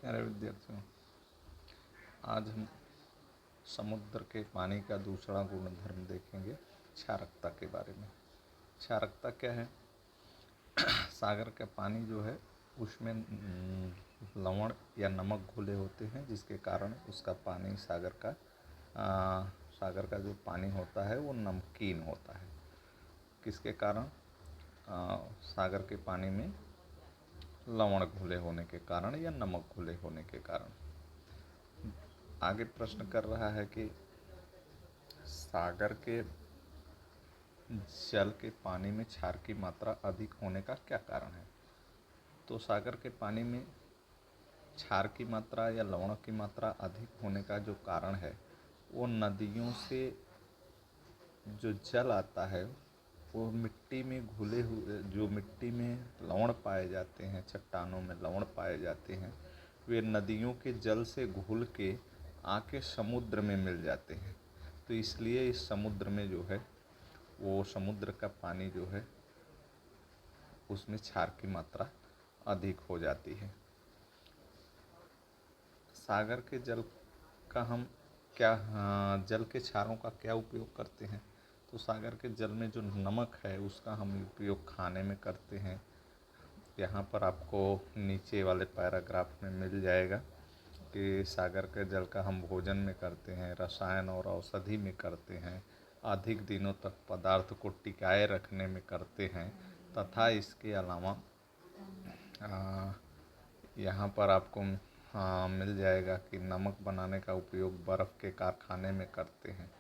प्यारे विद्यार्थियों, आज हम समुद्र के पानी का दूसरा गुणधर्म देखेंगे, क्षारकता के बारे में। क्षारकता क्या है? सागर का पानी जो है उसमें लवण या नमक घुले होते हैं, जिसके कारण उसका पानी सागर का जो पानी होता है वो नमकीन होता है। किसके कारण? सागर के पानी में लवण घुले होने के कारण या नमक घुले होने के कारण। आगे प्रश्न कर रहा है कि सागर के जल के पानी में क्षार की मात्रा अधिक होने का क्या कारण है? तो सागर के पानी में क्षार की मात्रा या लवण की मात्रा अधिक होने का जो कारण है वो नदियों से जो जल आता है वो मिट्टी में घुले हुए, जो मिट्टी में लवण पाए जाते हैं, चट्टानों में लवण पाए जाते हैं, वे नदियों के जल से घुल के आके समुद्र में मिल जाते हैं। तो इसलिए इस समुद्र में जो है वो समुद्र का पानी जो है उसमें क्षार की मात्रा अधिक हो जाती है। सागर के जल का हम जल के क्षारों का क्या उपयोग करते हैं? तो सागर के जल में जो नमक है उसका हम उपयोग खाने में करते हैं। यहाँ पर आपको नीचे वाले पैराग्राफ में मिल जाएगा कि सागर के जल का हम भोजन में करते हैं, रसायन और औषधि में करते हैं, अधिक दिनों तक पदार्थ को टिकाए रखने में करते हैं, तथा इसके अलावा यहाँ पर आपको मिल जाएगा कि नमक बनाने का उपयोग बर्फ़ के कारखाने में करते हैं।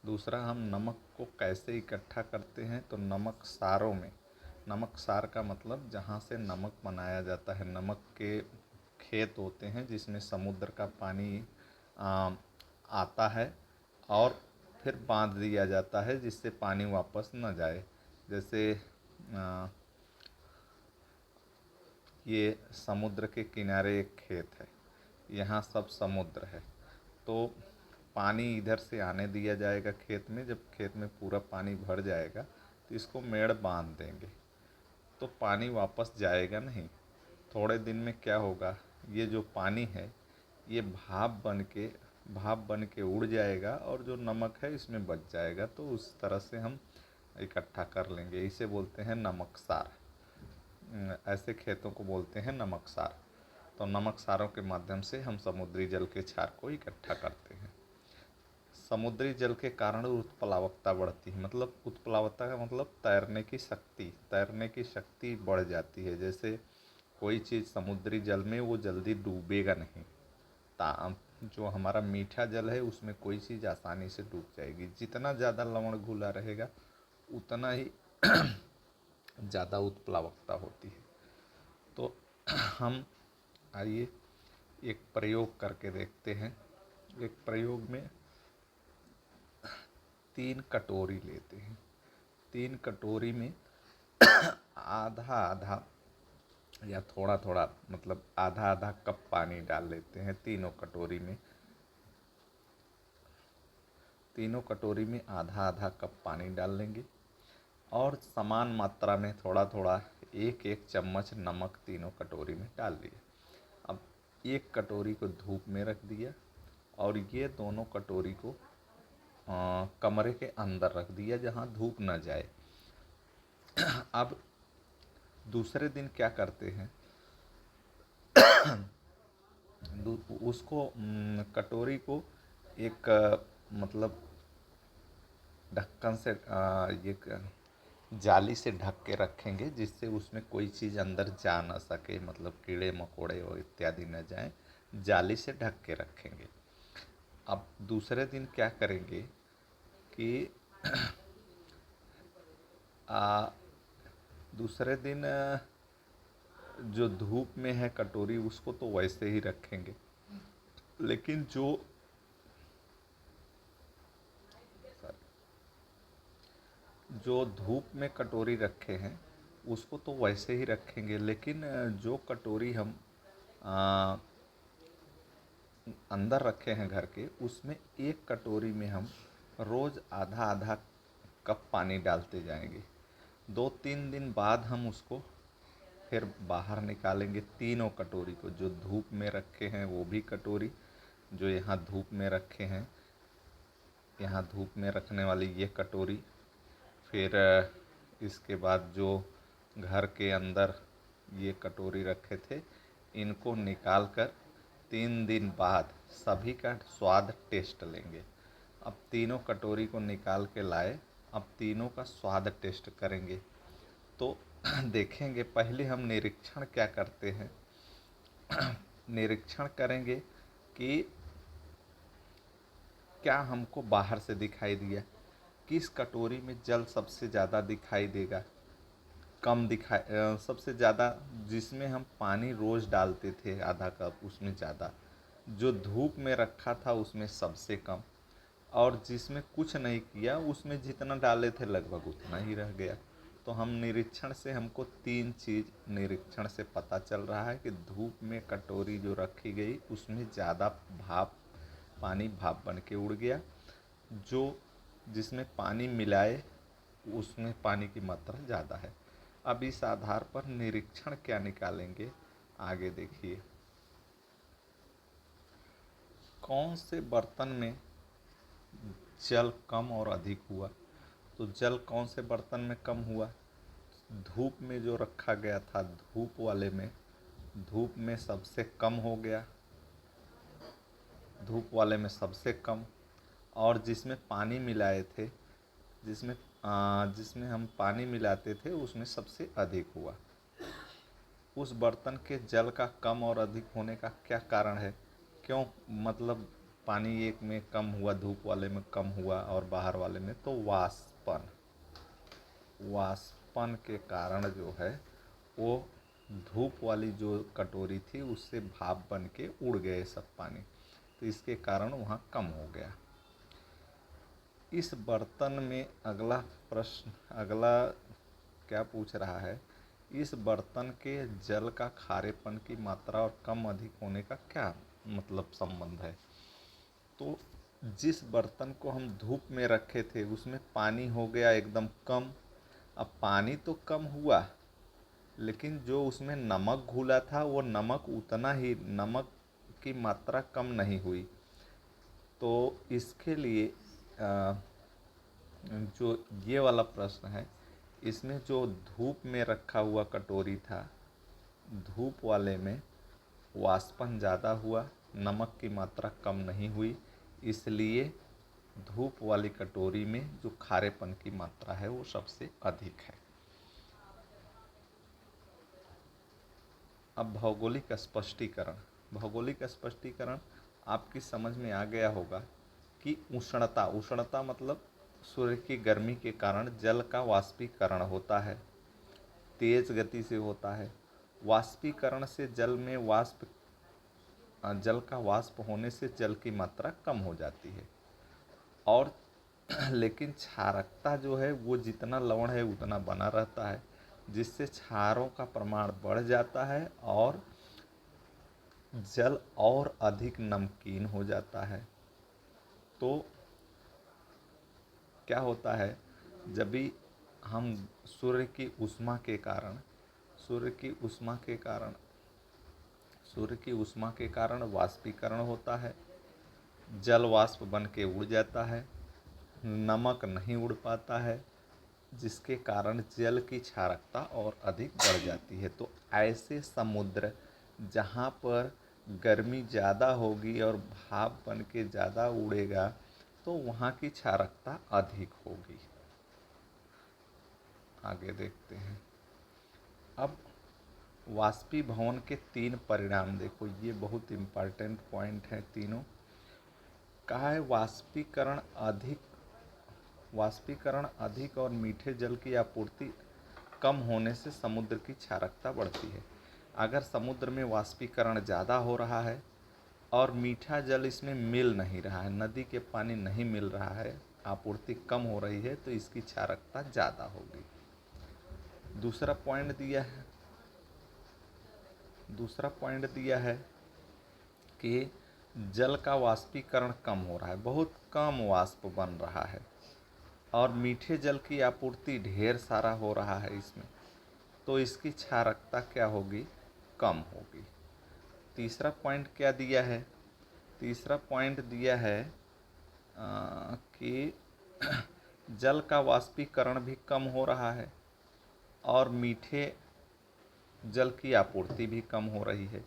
दूसरा, हम नमक को कैसे इकट्ठा करते हैं? तो नमक सारों में। नमक सार का मतलब जहाँ से नमक बनाया जाता है। नमक के खेत होते हैं जिसमें समुद्र का पानी आता है और फिर बांध दिया जाता है जिससे पानी वापस न जाए। जैसे ये समुद्र के किनारे एक खेत है, यहाँ सब समुद्र है, तो पानी इधर से आने दिया जाएगा खेत में। जब खेत में पूरा पानी भर जाएगा तो इसको मेड़ बांध देंगे, तो पानी वापस जाएगा नहीं। थोड़े दिन में क्या होगा, ये जो पानी है ये भाप बन के उड़ जाएगा और जो नमक है इसमें बच जाएगा। तो उस तरह से हम इकट्ठा कर लेंगे, इसे बोलते हैं नमकसार। ऐसे खेतों को बोलते हैं नमकसार। तो नमकसारों के माध्यम से हम समुद्री जल के क्षार को इकट्ठा करते हैं। समुद्री जल के कारण उत्प्लावकता बढ़ती है। मतलब उत्प्लावकता का मतलब तैरने की शक्ति बढ़ जाती है। जैसे कोई चीज़ समुद्री जल में वो जल्दी डूबेगा नहीं। जो हमारा मीठा जल है उसमें कोई चीज़ आसानी से डूब जाएगी। जितना ज़्यादा लवण घुला रहेगा उतना ही ज़्यादा उत्प्लावकता होती है। तो हम आइए एक प्रयोग करके देखते हैं। एक प्रयोग में 3 कटोरी लेते हैं। 3 कटोरी में आधा आधा या थोड़ा थोड़ा, मतलब आधा आधा कप पानी डाल लेते हैं। तीनों कटोरी में आधा आधा कप पानी डाल लेंगे और समान मात्रा में थोड़ा थोड़ा एक एक चम्मच नमक तीनों कटोरी में डाल दिया। अब एक कटोरी को धूप में रख दिया और ये दोनों कटोरी को कमरे के अंदर रख दिया जहाँ धूप न जाए। अब दूसरे दिन क्या करते हैं, उसको कटोरी को एक मतलब ढक्कन से एक जाली से ढक के रखेंगे, जिससे उसमें कोई चीज़ अंदर जा ना सके, मतलब कीड़े मकोड़े और इत्यादि न जाएं। जाली से ढक के रखेंगे। अब दूसरे दिन क्या करेंगे कि दूसरे दिन जो धूप में है कटोरी उसको तो वैसे ही रखेंगे, लेकिन जो धूप में कटोरी रखे हैं उसको तो वैसे ही रखेंगे, लेकिन जो कटोरी हम अंदर रखे हैं घर के, उसमें एक कटोरी में हम रोज़ आधा आधा कप पानी डालते जाएंगे। 2-3 दिन बाद हम उसको फिर बाहर निकालेंगे तीनों कटोरी को, जो धूप में रखे हैं वो भी कटोरी, जो यहाँ धूप में रखे हैं, यहाँ धूप में रखने वाली ये कटोरी, फिर इसके बाद जो घर के अंदर ये कटोरी रखे थे, इनको निकाल कर 3 दिन बाद सभी का स्वाद टेस्ट लेंगे। अब तीनों कटोरी को निकाल के लाए, अब तीनों का स्वाद टेस्ट करेंगे। तो देखेंगे, पहले हम निरीक्षण क्या करते हैं, निरीक्षण करेंगे कि क्या हमको बाहर से दिखाई दिया, किस कटोरी में जल सबसे ज़्यादा दिखाई देगा, कम दिखाई, सबसे ज़्यादा जिसमें हम पानी रोज़ डालते थे आधा कप उसमें ज़्यादा, जो धूप में रखा था उसमें सबसे कम, और जिसमें कुछ नहीं किया उसमें जितना डाले थे लगभग उतना ही रह गया। तो हम निरीक्षण से, हमको 3 चीज़ निरीक्षण से पता चल रहा है कि धूप में कटोरी जो रखी गई उसमें ज़्यादा पानी भाप बन के उड़ गया, जो जिसमें पानी मिलाए उसमें पानी की मात्रा ज़्यादा है। अब इस आधार पर निरीक्षण क्या निकालेंगे, आगे देखिए। कौन से बर्तन में जल कम और अधिक हुआ, तो जल कौन से बर्तन में कम हुआ, धूप में जो रखा गया था धूप वाले में, धूप में सबसे कम हो गया, धूप वाले में सबसे कम, और जिसमें पानी मिलाए थे, जिसमें हम पानी मिलाते थे उसमें सबसे अधिक हुआ। उस बर्तन के जल का कम और अधिक होने का क्या कारण है, क्यों, मतलब पानी एक में कम हुआ, धूप वाले में कम हुआ और बाहर वाले में, तो वाष्पन के कारण जो है वो धूप वाली जो कटोरी थी उससे भाप बन के उड़ गए सब पानी, तो इसके कारण वहाँ कम हो गया। इस बर्तन में अगला प्रश्न, अगला क्या पूछ रहा है, इस बर्तन के जल का खारेपन की मात्रा और कम अधिक होने का क्या मतलब संबंध है। तो जिस बर्तन को हम धूप में रखे थे उसमें पानी हो गया एकदम कम। अब पानी तो कम हुआ, लेकिन जो उसमें नमक घुला था वो नमक उतना ही, नमक की मात्रा कम नहीं हुई। तो इसके लिए जो ये वाला प्रश्न है, इसमें जो धूप में रखा हुआ कटोरी था, धूप वाले में वाष्पन ज़्यादा हुआ, नमक की मात्रा कम नहीं हुई, इसलिए धूप वाली कटोरी में जो खारेपन की मात्रा है वो सबसे अधिक है। अब भौगोलिक स्पष्टीकरण, भौगोलिक स्पष्टीकरण आपकी समझ में आ गया होगा कि उष्णता मतलब सूर्य की गर्मी के कारण जल का वाष्पीकरण होता है, तेज गति से होता है। वाष्पीकरण से जल का वाष्प होने से जल की मात्रा कम हो जाती है, और लेकिन क्षारकता जो है वो जितना लवण है उतना बना रहता है, जिससे क्षारों का प्रमाण बढ़ जाता है और जल और अधिक नमकीन हो जाता है। तो क्या होता है, जब भी हम सूर्य की ऊष्मा के कारण वाष्पीकरण होता है, जल वाष्प बन के उड़ जाता है, नमक नहीं उड़ पाता है, जिसके कारण जल की क्षारकता और अधिक बढ़ जाती है। तो ऐसे समुद्र जहाँ पर गर्मी ज़्यादा होगी और भाप बन के ज़्यादा उड़ेगा, तो वहाँ की क्षारकता अधिक होगी। आगे देखते हैं। अब वाष्पीभवन के 3 परिणाम देखो, ये बहुत इम्पॉर्टेंट पॉइंट है तीनों। कहा है वाष्पीकरण अधिक और मीठे जल की आपूर्ति कम होने से समुद्र की क्षारकता बढ़ती है। अगर समुद्र में वाष्पीकरण ज़्यादा हो रहा है और मीठा जल इसमें मिल नहीं रहा है, नदी के पानी नहीं मिल रहा है, आपूर्ति कम हो रही है, तो इसकी क्षारकता ज़्यादा होगी। दूसरा पॉइंट दिया है कि जल का वाष्पीकरण कम हो रहा है, बहुत कम वाष्प बन रहा है, और मीठे जल की आपूर्ति ढेर सारा हो रहा है इसमें, तो इसकी क्षारकता क्या होगी, कम होगी। तीसरा पॉइंट क्या दिया है, तीसरा पॉइंट दिया है कि जल का वाष्पीकरण भी कम हो रहा है और मीठे जल की आपूर्ति भी कम हो रही है,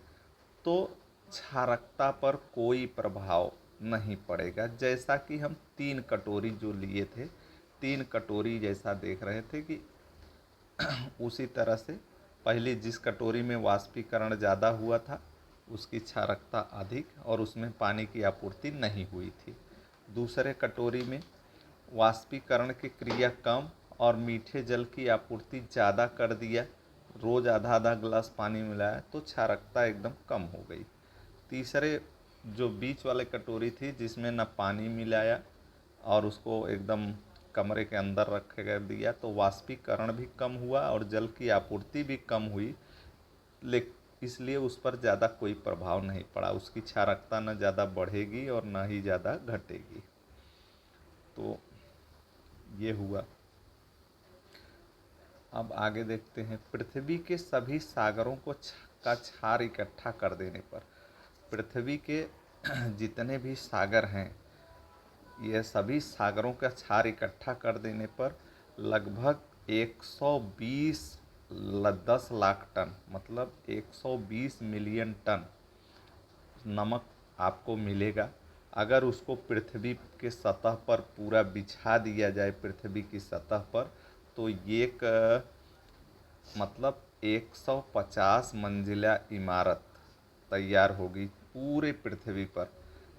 तो क्षारकता पर कोई प्रभाव नहीं पड़ेगा। जैसा कि हम 3 कटोरी जो लिए थे, 3 कटोरी जैसा देख रहे थे कि उसी तरह से पहले जिस कटोरी में वाष्पीकरण ज़्यादा हुआ था उसकी क्षारकता अधिक और उसमें पानी की आपूर्ति नहीं हुई थी। दूसरे कटोरी में वाष्पीकरण की क्रिया कम और मीठे जल की आपूर्ति ज़्यादा कर दिया, रोज़ आधा आधा गिलास पानी मिलाया तो क्षारकता एकदम कम हो गई। तीसरे जो बीच वाले कटोरी थी जिसमें न पानी मिलाया और उसको एकदम कमरे के अंदर रख कर दिया, तो वाष्पीकरण भी कम हुआ और जल की आपूर्ति भी कम हुई, इसलिए उस पर ज़्यादा कोई प्रभाव नहीं पड़ा। उसकी क्षारकता न ज़्यादा बढ़ेगी और न ही ज़्यादा घटेगी। तो ये हुआ। अब आगे देखते हैं, पृथ्वी के सभी सागरों को का क्षार इकट्ठा कर देने पर, पृथ्वी के जितने भी सागर हैं ये सभी सागरों का क्षार इकट्ठा कर देने पर लगभग 10 लाख टन मतलब 120 मिलियन टन नमक आपको मिलेगा। अगर उसको पृथ्वी के सतह पर पूरा बिछा दिया जाए पृथ्वी की सतह पर, तो ये मतलब 150 मंजिला इमारत तैयार होगी पूरे पृथ्वी पर,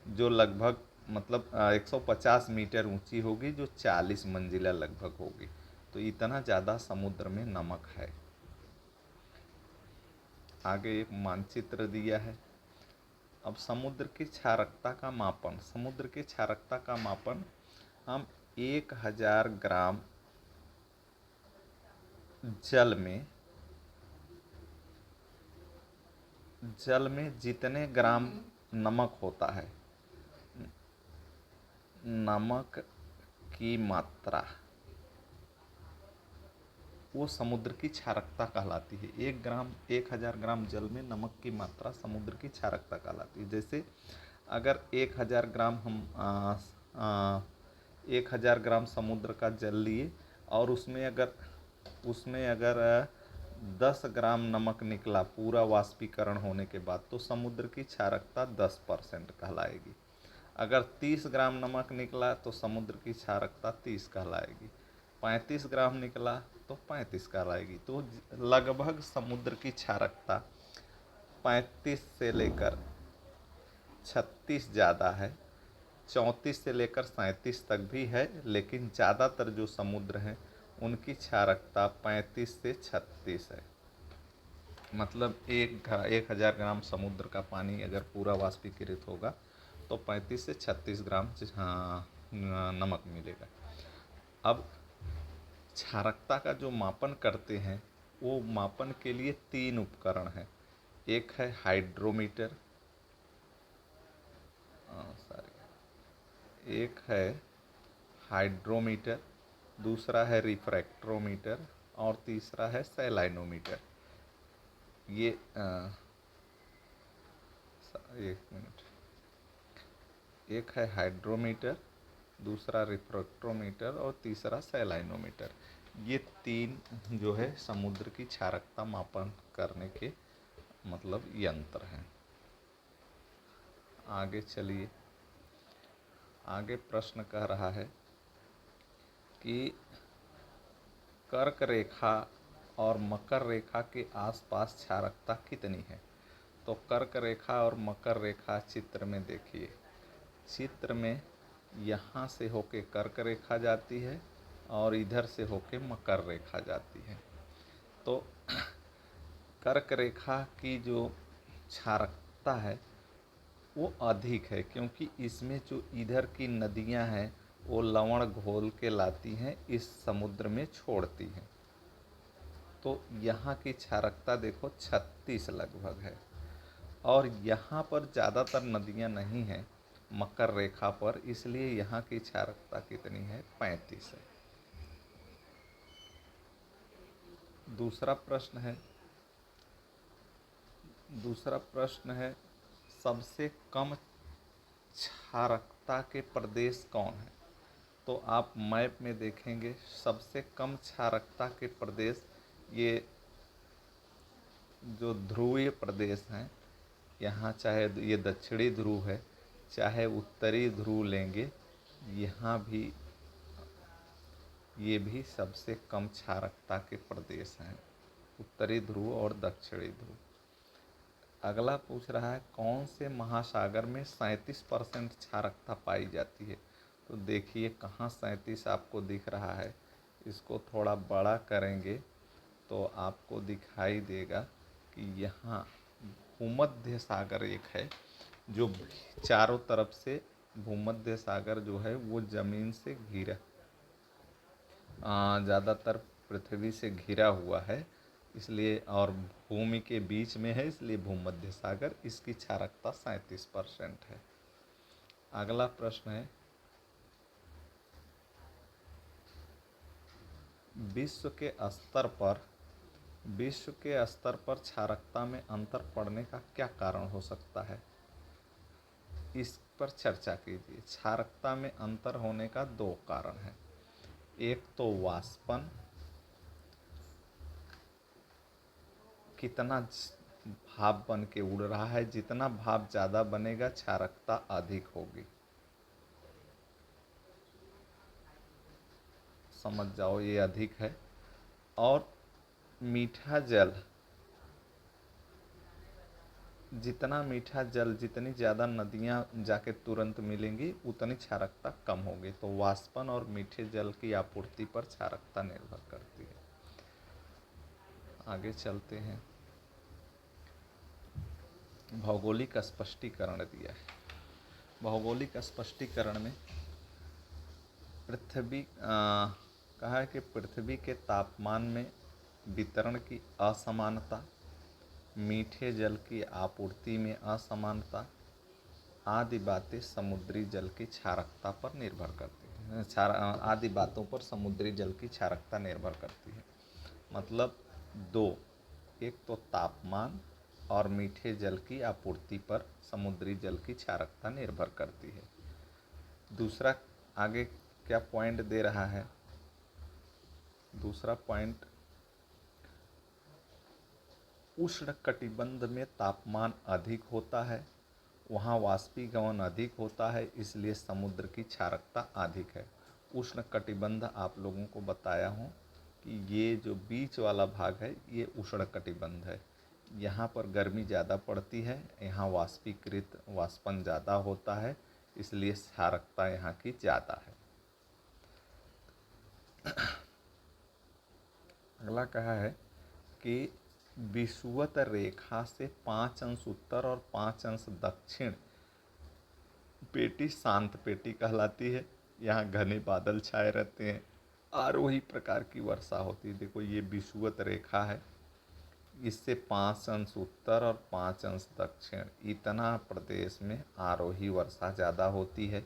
जो लगभग मतलब 150 मीटर ऊंची होगी, जो 40 मंजिला लगभग होगी। तो इतना ज़्यादा समुद्र में नमक है। आगे एक मानचित्र दिया है। अब समुद्र की क्षारकता का मापन, समुद्र की क्षारकता का मापन हम 1000 ग्राम जल में जितने ग्राम नमक होता है, नमक की मात्रा, वो समुद्र की क्षारकता कहलाती है। 1000 ग्राम जल में नमक की मात्रा समुद्र की क्षारकता कहलाती है। जैसे अगर 1000 ग्राम हम 1000 ग्राम समुद्र का जल लिए और उसमें अगर 10 ग्राम नमक निकला पूरा वाष्पीकरण होने के बाद, तो समुद्र की क्षारकता 10% कहलाएगी। अगर 30 ग्राम नमक निकला तो समुद्र की क्षारकता 30 कहलाएगी। 35 ग्राम निकला तो 35 कहलाएगी। तो लगभग समुद्र की क्षारकता 35 से लेकर 36 ज़्यादा है, 34 से लेकर 37 तक भी है, लेकिन ज़्यादातर जो समुद्र हैं उनकी क्षारकता 35 से 36 है। मतलब 1000 ग्राम समुद्र का पानी अगर पूरा वाष्पीकृत होगा तो 35 से 36 ग्राम नमक मिलेगा। अब क्षारकता का जो मापन करते हैं वो मापन के लिए 3 उपकरण हैं। एक है हाइड्रोमीटर, दूसरा है रिफ्रैक्ट्रोमीटर और तीसरा है सैलाइनोमीटर। ये एक मिनट, एक है हाइड्रोमीटर, दूसरा रिफ्रैक्ट्रोमीटर और तीसरा सैलाइनोमीटर। ये 3 जो है समुद्र की क्षारकता मापन करने के मतलब यंत्र हैं। आगे चलिए, आगे प्रश्न कह रहा है कि कर्क रेखा और मकर रेखा के आसपास क्षारकता कितनी है। तो कर्क रेखा और मकर रेखा चित्र में देखिए, चित्र में यहाँ से होके कर्क रेखा जाती है और इधर से होके मकर रेखा जाती है। तो कर्क रेखा की जो क्षारकता है वो अधिक है, क्योंकि इसमें जो इधर की नदियाँ हैं वो लवण घोल के लाती हैं, इस समुद्र में छोड़ती हैं। तो यहाँ की क्षारकता देखो 36 लगभग है, और यहाँ पर ज़्यादातर नदियाँ नहीं हैं मकर रेखा पर, इसलिए यहाँ की क्षारकता कितनी है, 35 है। दूसरा प्रश्न है दूसरा प्रश्न है सबसे कम क्षारकता के प्रदेश कौन है? तो आप मैप में देखेंगे सबसे कम क्षारकता के प्रदेश ये जो ध्रुवीय प्रदेश हैं, यहाँ चाहे ये दक्षिणी ध्रुव है चाहे उत्तरी ध्रुव लेंगे, यहाँ भी ये भी सबसे कम क्षारकता के प्रदेश हैं, उत्तरी ध्रुव और दक्षिणी ध्रुव। अगला पूछ रहा है कौन से महासागर में 37% क्षारकता पाई जाती है? तो देखिए कहाँ 37 आपको दिख रहा है, इसको थोड़ा बड़ा करेंगे तो आपको दिखाई देगा कि यहाँ भूमध्य सागर एक है जो चारों तरफ से भूमध्य सागर जो है वो ज़मीन से घिरा ज़्यादातर पृथ्वी से घिरा हुआ है, इसलिए और भूमि के बीच में है, इसलिए भूमध्य सागर, इसकी क्षारकता 37% है। अगला प्रश्न है विश्व के स्तर पर क्षारकता में अंतर पड़ने का क्या कारण हो सकता है? इस पर चर्चा कीजिए। क्षारकता में अंतर होने का दो कारण हैं। एक तो वाष्पन, कितना भाप बन के उड़ रहा है, जितना भाप ज़्यादा बनेगा क्षारकता अधिक होगी। समझ जाओ ये अधिक है। और मीठा जल, जितना मीठा जल, जितनी ज़्यादा नदियाँ जाके तुरंत मिलेंगी उतनी क्षारकता कम होगी। तो वाष्पन और मीठे जल की आपूर्ति पर क्षारकता निर्भर करती है। आगे चलते हैं। भौगोलिक स्पष्टीकरण दिया है। भौगोलिक स्पष्टीकरण में कहा है कि पृथ्वी के तापमान में वितरण की असमानता, मीठे जल की आपूर्ति में असमानता आदि बातें समुद्री जल की क्षारकता पर निर्भर करती हैं। आदि बातों पर समुद्री जल की क्षारकता निर्भर करती है। मतलब दो, एक तो तापमान और मीठे जल की आपूर्ति पर समुद्री जल की क्षारकता निर्भर करती है। दूसरा आगे क्या पॉइंट दे रहा है? दूसरा पॉइंट, उष्ण कटिबंध में तापमान अधिक होता है, वहाँ वाष्पीकरण अधिक होता है, इसलिए समुद्र की क्षारकता अधिक है। उष्ण कटिबंध आप लोगों को बताया हूँ कि ये जो बीच वाला भाग है ये उष्ण कटिबंध है। यहाँ पर गर्मी ज़्यादा पड़ती है, यहाँ वाष्पीकृत वाष्पन ज़्यादा होता है, इसलिए क्षारकता यहाँ की ज़्यादा है। अगला कहा है कि विषुवत रेखा से 5 अंश उत्तर और 5 अंश दक्षिण पेटी शांत पेटी कहलाती है। यहाँ घने बादल छाए रहते हैं, आरोही प्रकार की वर्षा होती है। देखो ये विषुवत रेखा है, इससे 5 अंश उत्तर और 5 अंश दक्षिण, इतना प्रदेश में आरोही वर्षा ज़्यादा होती है।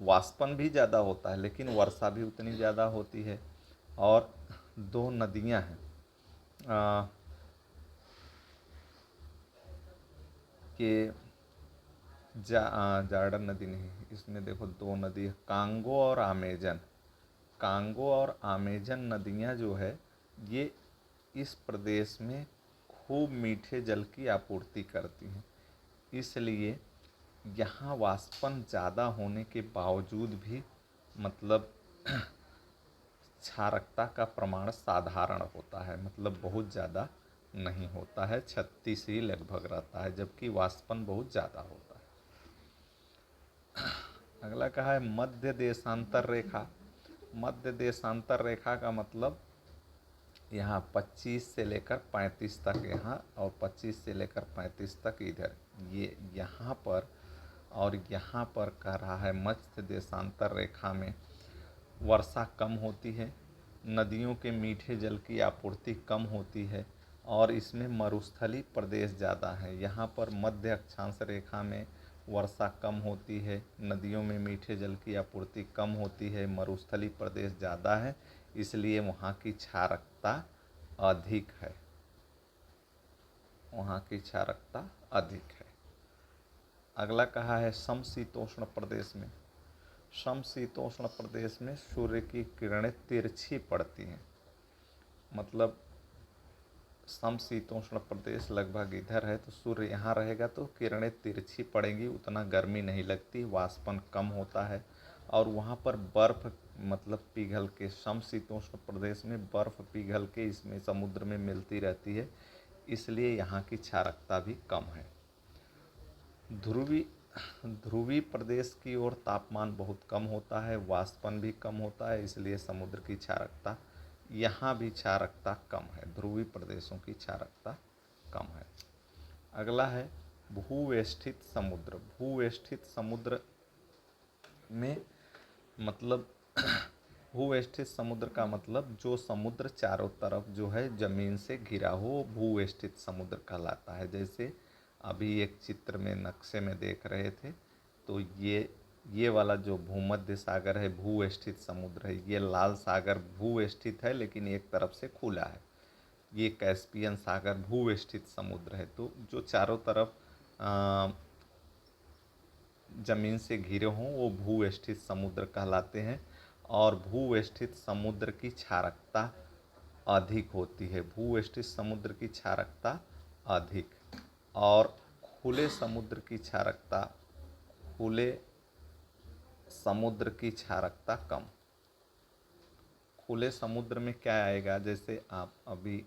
वाष्पन भी ज़्यादा होता है लेकिन वर्षा भी उतनी ज़्यादा होती है। और दो नदियाँ हैं कि जार्डन नदी नहीं, इसमें देखो दो नदी है, कांगो और अमेजन। कांगो और अमेजन नदियाँ जो है ये इस प्रदेश में खूब मीठे जल की आपूर्ति करती हैं, इसलिए यहाँ वाष्पन ज़्यादा होने के बावजूद भी मतलब क्षारकता का प्रमाण साधारण होता है, मतलब बहुत ज़्यादा नहीं होता है, 36 ही लगभग रहता है, जबकि वाष्पन बहुत ज़्यादा होता है। अगला कहा है मध्य देशांतर रेखा। मध्य देशांतर रेखा का मतलब यहाँ 25 से लेकर 35 तक यहाँ, और 25 से लेकर 35 तक इधर, ये यहाँ पर और यहाँ पर कह रहा है मध्य देशांतर रेखा में वर्षा कम होती है, नदियों के मीठे जल की आपूर्ति कम होती है, और इसमें मरुस्थली प्रदेश ज़्यादा है। यहाँ पर मध्य अक्षांश रेखा में वर्षा कम होती है, नदियों में मीठे जल की आपूर्ति कम होती है, मरुस्थली प्रदेश ज़्यादा है, इसलिए वहाँ की क्षारकता अधिक है, वहाँ की क्षारकता अधिक है। अगला कहा है समशीतोष्ण प्रदेश में। समशीतोष्ण प्रदेश में सूर्य की किरणें तिरछी पड़ती हैं, मतलब समशीतोष्ण प्रदेश लगभग इधर है, तो सूर्य यहाँ रहेगा तो किरणें तिरछी पड़ेंगी, उतना गर्मी नहीं लगती, वाष्पन कम होता है और वहाँ पर बर्फ़ मतलब पिघल के, समशीतोष्ण प्रदेश में बर्फ़ पिघल के इसमें समुद्र में मिलती रहती है, इसलिए यहाँ की क्षारकता भी कम है। ध्रुवीय प्रदेश की ओर तापमान बहुत कम होता है, वाष्पन भी कम होता है, इसलिए समुद्र की क्षारकता, यहाँ भी क्षारकता कम है, ध्रुवीय प्रदेशों की क्षारकता कम है। अगला है भूवेष्ठित समुद्र। भूवेष्ठित समुद्र में मतलब भूवेष्ठित समुद्र का मतलब जो समुद्र चारों तरफ जो है ज़मीन से घिरा हो, भूवेष्ठित समुद्र कहलाता है। जैसे अभी एक चित्र में नक्शे में देख रहे थे, तो ये वाला जो भूमध्य सागर है भूवेष्ठित समुद्र है, ये लाल सागर भूवेष्ठित है लेकिन एक तरफ से खुला है। ये कैस्पियन सागर भूवेष्ठित समुद्र है। तो जो चारों तरफ ज़मीन से घिरे हों वो भूवेष्ठित समुद्र कहलाते हैं और भूवेष्ठित समुद्र की क्षारकता अधिक होती है। भूवेष्ठित समुद्र की क्षारकता अधिक और खुले समुद्र की क्षारकता, खुले समुद्र की क्षारकता कम। खुले समुद्र में क्या आएगा, जैसे आप अभी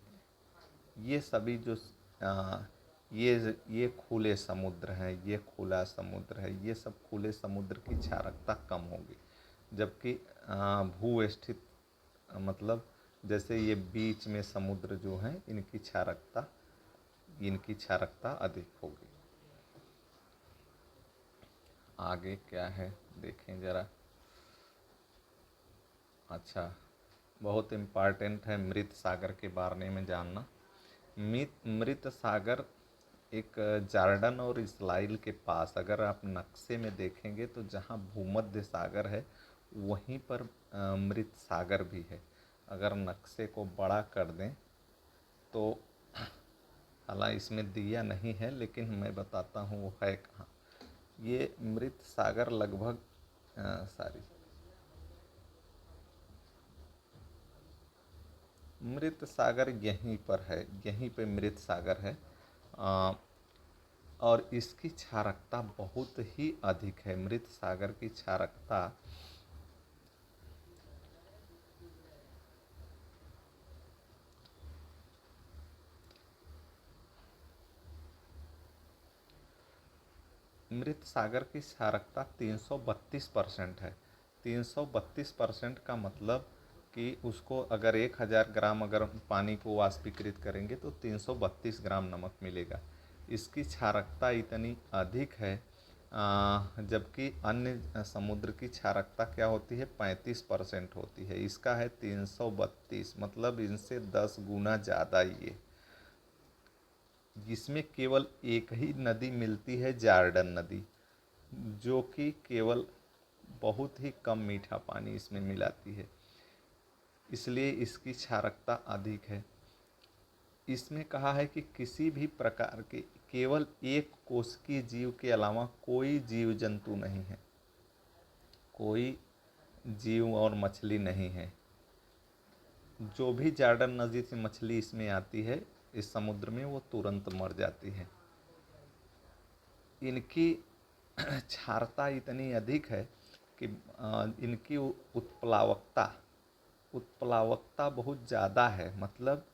ये सभी जो ये खुले समुद्र हैं, ये खुला समुद्र है, ये सब खुले समुद्र की क्षारकता कम होगी, जबकि भूवेष्ठित मतलब जैसे ये बीच में समुद्र जो हैं इनकी क्षारकता अधिक होगी। आगे क्या है देखें ज़रा। अच्छा, बहुत इम्पॉर्टेंट है मृत सागर के बारे में जानना। मृत सागर एक जार्डन और इस्राइल के पास, अगर आप नक्शे में देखेंगे तो जहाँ भूमध्य सागर है वहीं पर मृत सागर भी है। अगर नक्शे को बड़ा कर दें तो, हालांकि इसमें दिया नहीं है लेकिन मैं बताता हूँ वो है कहाँ। ये मृत सागर लगभग मृत सागर यहीं पर है, यहीं पे मृत सागर है और इसकी क्षारकता बहुत ही अधिक है। मृत सागर की क्षारकता मृत सागर की क्षारकता 332% है। 332% का मतलब कि उसको अगर 1000 ग्राम अगर पानी को वाष्पीकृत करेंगे तो 332 ग्राम नमक मिलेगा। इसकी क्षारकता इतनी अधिक है, जबकि अन्य समुद्र की क्षारकता क्या होती है 35% होती है, इसका है 332, मतलब इनसे 10 गुना ज़्यादा ये। जिसमें केवल एक ही नदी मिलती है, जार्डन नदी, जो कि केवल बहुत ही कम मीठा पानी इसमें मिलाती है, इसलिए इसकी क्षारकता अधिक है। इसमें कहा है कि किसी भी प्रकार के केवल एक कोशिकीय जीव के अलावा कोई जीव जंतु नहीं है, कोई जीव और मछली नहीं है। जो भी जार्डन नदी से मछली इसमें आती है इस समुद्र में वो तुरंत मर जाती है। इनकी क्षारता इतनी अधिक है कि इनकी उत्प्लावकता बहुत ज़्यादा है, मतलब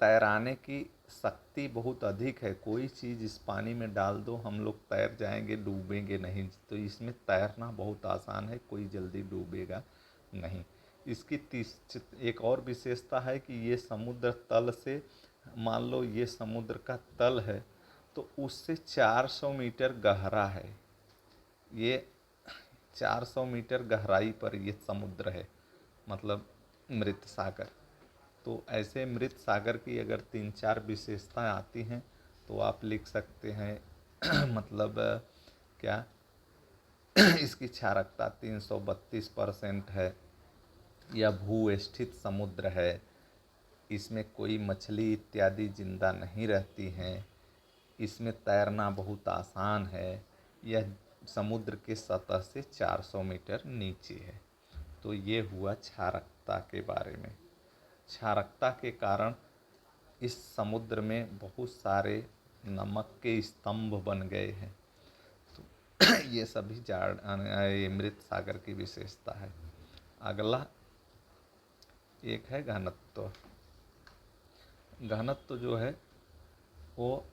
तैराने की शक्ति बहुत अधिक है। कोई चीज़ इस पानी में डाल दो हम लोग तैर जाएंगे, डूबेंगे नहीं। तो इसमें तैरना बहुत आसान है, कोई जल्दी डूबेगा नहीं। इसकी एक और विशेषता है कि ये समुद्र तल से, मान लो ये समुद्र का तल है तो उससे 400 मीटर गहरा है। ये 400 मीटर गहराई पर ये समुद्र है, मतलब मृत सागर। तो ऐसे मृत सागर की अगर 3-4 विशेषताएं आती हैं तो आप लिख सकते हैं मतलब क्या इसकी क्षारकता 332% है, यह भूस्थित समुद्र है, इसमें कोई मछली इत्यादि जिंदा नहीं रहती हैं, इसमें तैरना बहुत आसान है, यह समुद्र के सतह से 400 मीटर नीचे है। तो ये हुआ क्षारकता के बारे में। क्षारकता के कारण इस समुद्र में बहुत सारे नमक के स्तंभ बन गए हैं। तो ये सभी मृत सागर की विशेषता है। अगला एक है घनत्व। घनत्व जो है वो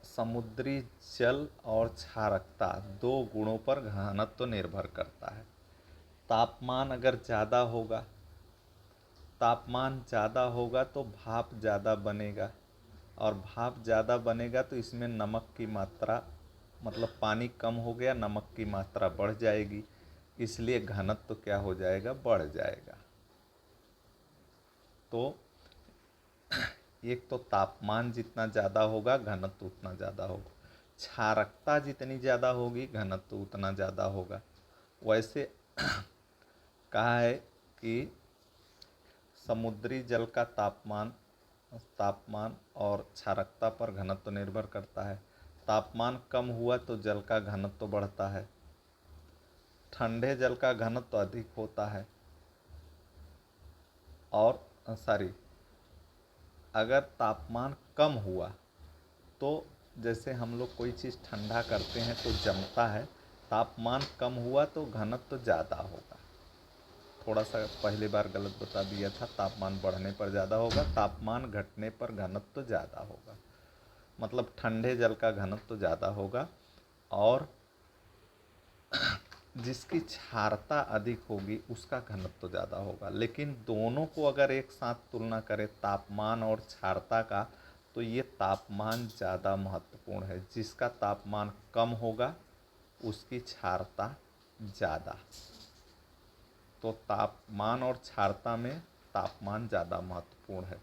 समुद्री जल और क्षारकता दो गुणों पर घनत्व निर्भर करता है। तापमान अगर ज़्यादा होगा, तापमान ज़्यादा होगा तो भाप ज़्यादा बनेगा, और भाप ज़्यादा बनेगा तो इसमें नमक की मात्रा, मतलब पानी कम हो गया, नमक की मात्रा बढ़ जाएगी, इसलिए घनत्व क्या हो जाएगा, बढ़ जाएगा। तो एक तो तापमान जितना ज़्यादा होगा घनत्व उतना ज़्यादा होगा, क्षारकता जितनी ज़्यादा होगी घनत्व उतना ज़्यादा होगा। वैसे कहा है कि समुद्री जल का तापमान और क्षारकता पर घनत्व निर्भर करता है। तापमान कम हुआ तो जल का घनत्व बढ़ता है, ठंडे जल का घनत्व अधिक होता है, और अगर तापमान कम हुआ तो जैसे हम लोग कोई चीज़ ठंडा करते हैं तो जमता है, तापमान कम हुआ तो घनत्व ज़्यादा होगा। थोड़ा सा पहली बार गलत बता दिया था, तापमान बढ़ने पर ज़्यादा होगा, तापमान घटने पर घनत्व ज़्यादा होगा। मतलब ठंडे जल का घनत्व ज़्यादा होगा, और जिसकी क्षारता अधिक होगी उसका घनत्व ज़्यादा होगा। लेकिन दोनों को अगर एक साथ तुलना करें, तापमान और क्षारता का, तो ये तापमान ज़्यादा महत्वपूर्ण है। जिसका तापमान कम होगा उसकी क्षारता ज़्यादा। तो तापमान और क्षारता में तापमान ज़्यादा महत्वपूर्ण है।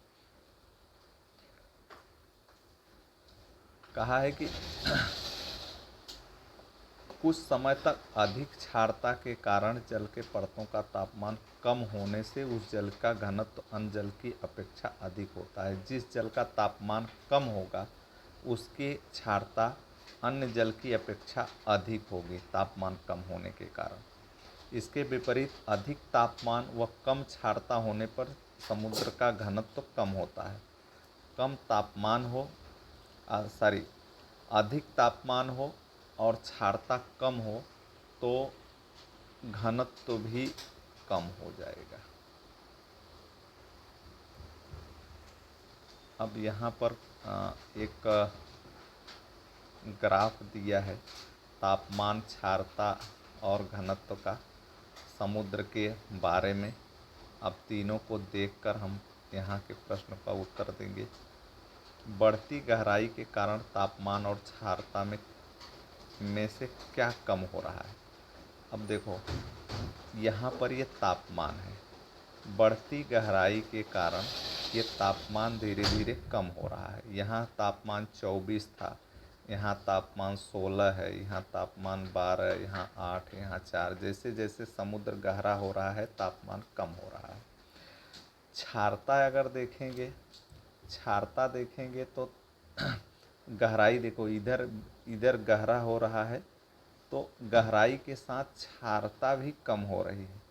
कहा है कि कुछ समय तक अधिक क्षारता के कारण जल के परतों का तापमान कम होने से उस जल का घनत्व अन्य जल की अपेक्षा अधिक होता है। जिस जल का तापमान कम होगा उसकी क्षारता अन्य जल की अपेक्षा अधिक होगी तापमान कम होने के कारण। इसके विपरीत अधिक तापमान व कम क्षारता होने पर समुद्र का घनत्व कम होता है। कम तापमान हो अधिक तापमान हो और क्षारता कम हो तो घनत्व भी कम हो जाएगा। अब यहाँ पर एक ग्राफ दिया है तापमान, क्षारता और घनत्व का समुद्र के बारे में। अब तीनों को देखकर हम यहाँ के प्रश्न का उत्तर देंगे। बढ़ती गहराई के कारण तापमान और क्षारता में से क्या कम हो रहा है। अब देखो यहाँ पर ये तापमान है, बढ़ती गहराई के कारण ये तापमान धीरे धीरे कम हो रहा है। यहाँ तापमान 24 था, यहाँ तापमान 16 है, यहाँ तापमान 12, यहाँ 8, यहाँ 4। जैसे जैसे समुद्र गहरा हो रहा है तापमान कम हो रहा है। क्षारता अगर देखेंगे, क्षारता देखेंगे तो गहराई देखो, इधर गहरा हो रहा है तो गहराई के साथ क्षारता भी कम हो रही है,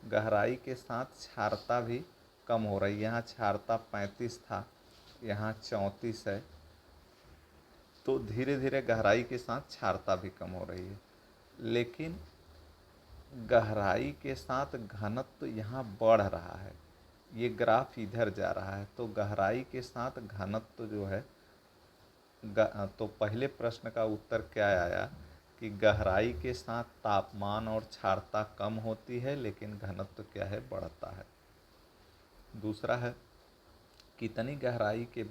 गहराई के साथ क्षारता भी कम हो रही है। यहाँ क्षारता 35 था, यहाँ 34 है, तो धीरे धीरे गहराई के साथ क्षारता भी कम हो रही है। लेकिन गहराई के साथ घनत्व यहाँ बढ़ रहा है, ये ग्राफ इधर जा रहा है, तो गहराई के साथ घनत्व जो है तो पहले प्रश्न का उत्तर क्या आया कि गहराई के साथ तापमान और क्षारता कम होती है लेकिन घनत्व क्या है, बढ़ता है। दूसरा है कितनी गहराई के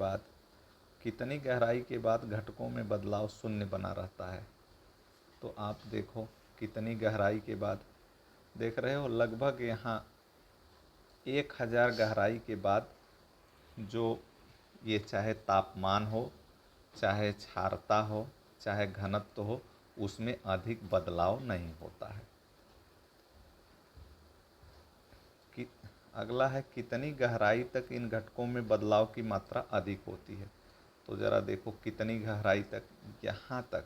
बाद घटकों में बदलाव शून्य बना रहता है। तो आप देखो कितनी गहराई के बाद, देख रहे हो लगभग यहाँ 1000 गहराई के बाद जो ये चाहे तापमान हो, चाहे क्षारता हो, चाहे घनत्व हो, उसमें अधिक बदलाव नहीं होता है। कि अगला है कितनी गहराई तक इन घटकों में बदलाव की मात्रा अधिक होती है। तो ज़रा देखो कितनी गहराई तक, यहाँ तक,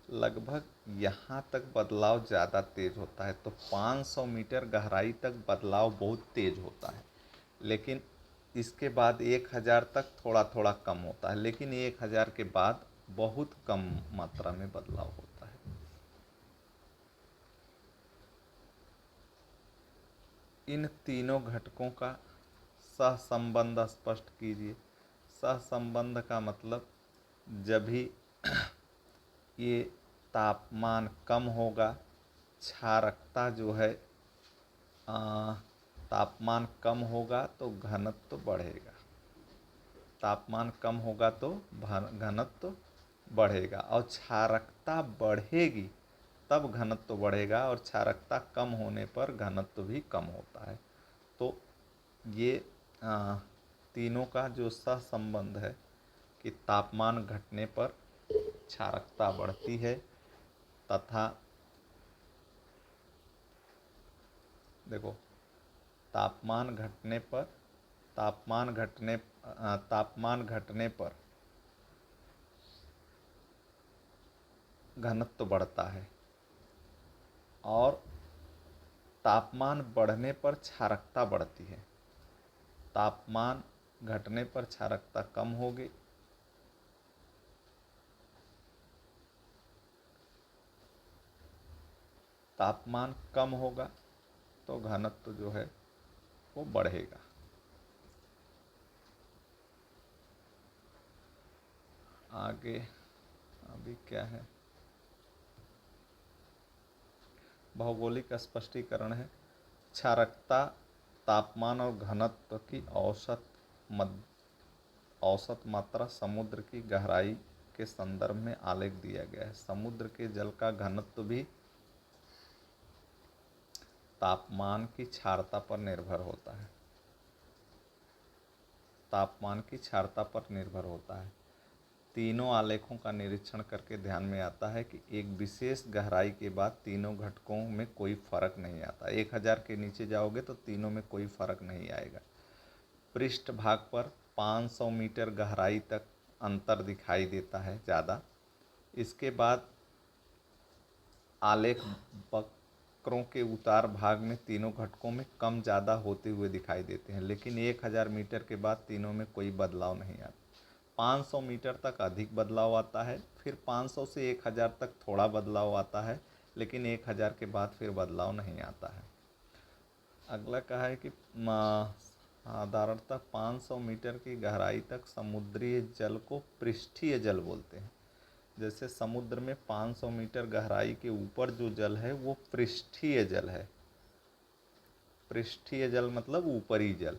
लगभग यहाँ तक बदलाव ज़्यादा तेज़ होता है। तो 500 मीटर गहराई तक बदलाव बहुत तेज़ होता है, लेकिन इसके बाद 1000 तक थोड़ा थोड़ा कम होता है, लेकिन 1000 के बाद बहुत कम मात्रा में बदलाव होता है। इन तीनों घटकों का सहसंबंध स्पष्ट कीजिए। सहसंबंध का मतलब जब भी ये तापमान कम होगा, क्षारकता जो है तापमान कम होगा तो घनत्व बढ़ेगा। तापमान कम होगा तो घनत्व बढ़ेगा, और क्षारकता बढ़ेगी तब घनत्व बढ़ेगा, और क्षारकता कम होने पर घनत्व भी कम होता है। तो ये तीनों का जो सहसंबंध है कि तापमान घटने पर क्षारकता बढ़ती है, तथा देखो तापमान घटने पर घनत्व बढ़ता है, और तापमान बढ़ने पर क्षारकता बढ़ती है। तापमान घटने पर क्षारकता कम होगी, तापमान कम होगा तो घनत्व जो है वो बढ़ेगा। आगे अभी क्या है, भौगोलिक स्पष्टीकरण है। क्षारकता तापमान और घनत्व की औसत मात्रा समुद्र की गहराई के संदर्भ में आलेख दिया गया है। समुद्र के जल का घनत्व भी तापमान की क्षारकता पर निर्भर होता है। तापमान की क्षारकता पर निर्भर होता है। तीनों आलेखों का निरीक्षण करके ध्यान में आता है कि एक विशेष गहराई के बाद तीनों घटकों में कोई फर्क नहीं आता। 1000 के नीचे जाओगे तो तीनों में कोई फर्क नहीं आएगा। पृष्ठ भाग पर 500 मीटर गहराई तक अंतर दिखाई देता है ज़्यादा। इसके बाद आलेख वक्रों के उतार भाग में तीनों घटकों में कम ज़्यादा होते हुए दिखाई देते हैं, लेकिन 1000 मीटर के बाद तीनों में कोई बदलाव नहीं आता। 500 मीटर तक अधिक बदलाव आता है, फिर 500 से 1000 तक थोड़ा बदलाव आता है, लेकिन 1000 के बाद फिर बदलाव नहीं आता है। अगला कहा है कि साधारणतः 500 मीटर की गहराई तक समुद्री जल को पृष्ठीय जल बोलते हैं। जैसे समुद्र में 500 मीटर गहराई के ऊपर जो जल है वो पृष्ठीय जल है। पृष्ठीय जल मतलब ऊपरी जल।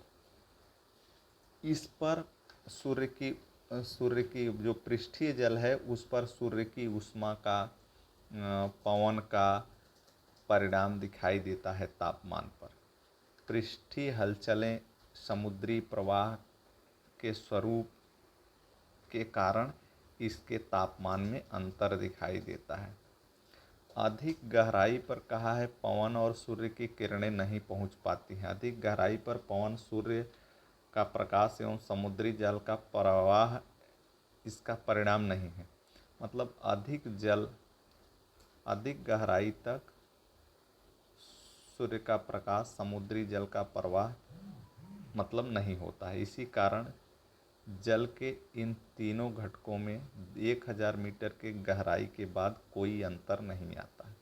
इस पर सूर्य की जो पृष्ठीय जल है उस पर सूर्य की ऊष्मा का, पवन का परिणाम दिखाई देता है तापमान पर। पृष्ठीय हलचलें समुद्री प्रवाह के स्वरूप के कारण इसके तापमान में अंतर दिखाई देता है। अधिक गहराई पर कहा है पवन और सूर्य की किरणें नहीं पहुंच पाती हैं। अधिक गहराई पर पवन, सूर्य का प्रकाश एवं समुद्री जल का प्रवाह इसका परिणाम नहीं है। मतलब अधिक गहराई तक सूर्य का प्रकाश, समुद्री जल का प्रवाह मतलब नहीं होता है। इसी कारण जल के इन तीनों घटकों में 1000 मीटर के गहराई के बाद कोई अंतर नहीं आता है।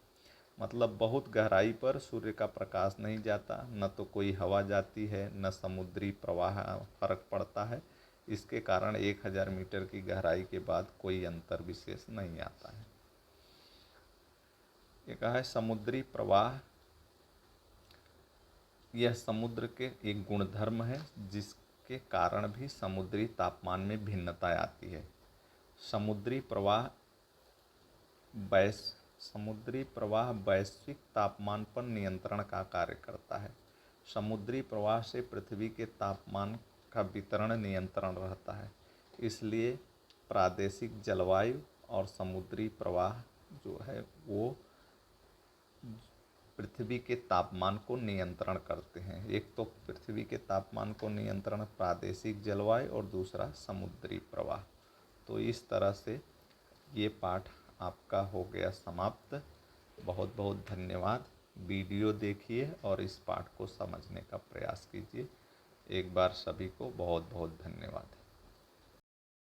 मतलब बहुत गहराई पर सूर्य का प्रकाश नहीं जाता, न तो कोई हवा जाती है, न समुद्री प्रवाह फर्क पड़ता है। इसके कारण 1000 मीटर की गहराई के बाद कोई अंतर विशेष नहीं आता है। ये कहा है समुद्री प्रवाह, यह समुद्र के एक गुणधर्म है जिसके कारण भी समुद्री तापमान में भिन्नता आती है। समुद्री प्रवाह वैश्विक तापमान पर नियंत्रण का कार्य करता है। समुद्री प्रवाह से पृथ्वी के तापमान का वितरण नियंत्रण रहता है। इसलिए प्रादेशिक जलवायु और समुद्री प्रवाह जो है वो पृथ्वी के तापमान को नियंत्रण करते हैं। एक तो पृथ्वी के तापमान को नियंत्रण प्रादेशिक जलवायु और दूसरा समुद्री प्रवाह। तो इस तरह से ये पाठ आपका हो गया समाप्त। बहुत बहुत धन्यवाद। वीडियो देखिए और इस पाठ को समझने का प्रयास कीजिए। एक बार सभी को बहुत बहुत धन्यवाद।